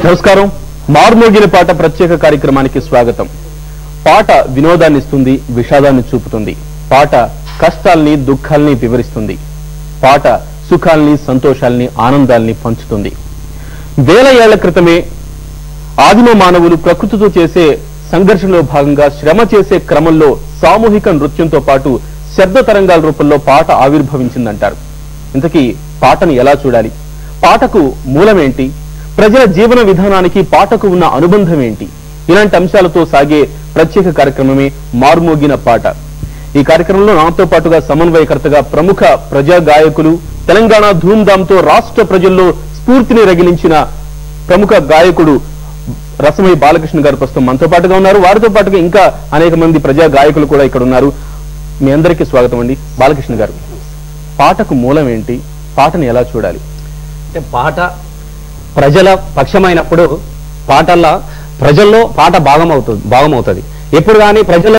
నమస్కారం. మార్మోగిన పాట ప్రత్యేక కార్యక్రమానికి స్వాగతం. పాట వినోదాన్ని ఇస్తుంది, విషాదాన్ని చూపుతుంది. పాట కష్టాల్ని దుఃఖాల్ని వివరిస్తుంది. పాట సుఖాల్ని సంతోషాల్ని ఆనందాల్ని పంచుతుంది. వేల ఏళ్ల క్రితమే ఆదిమ మానవులు ప్రకృతితో చేసే సంఘర్షణలో భాగంగా శ్రమ చేసే క్రమంలో సామూహిక నృత్యంతో పాటు శబ్ద తరంగాల రూపంలో పాట ఆవిర్భవించిందంటారు. ఇంతకీ పాటను ఎలా చూడాలి? పాటకు మూలమేంటి? ప్రజల జీవన విధానానికి పాటకు ఉన్న అనుబంధం ఏంటి? ఇలాంటి అంశాలతో సాగే ప్రత్యేక కార్యక్రమమే మార్మోగిన పాట. ఈ కార్యక్రమంలో నాతో పాటుగా సమన్వయకర్తగా ప్రముఖ ప్రజా గాయకులు, తెలంగాణ ధూమ్ధాంతో రాష్ట్ర ప్రజల్లో స్ఫూర్తిని రగిలించిన ప్రముఖ గాయకుడు రసమయ్య బాలకృష్ణ గారు ప్రస్తుతం మనతో పాటుగా ఉన్నారు. వారితో పాటుగా ఇంకా అనేక మంది ప్రజా గాయకులు కూడా ఇక్కడ ఉన్నారు. మీ అందరికీ స్వాగతం అండి. బాలకృష్ణ గారు, పాటకు మూలం ఏంటి? పాటను ఎలా చూడాలి? అంటే పాట ప్రజల పక్షమైనప్పుడు ప్రజల్లో పాట భాగమవుతుంది. ఎప్పుడు కానీ ప్రజల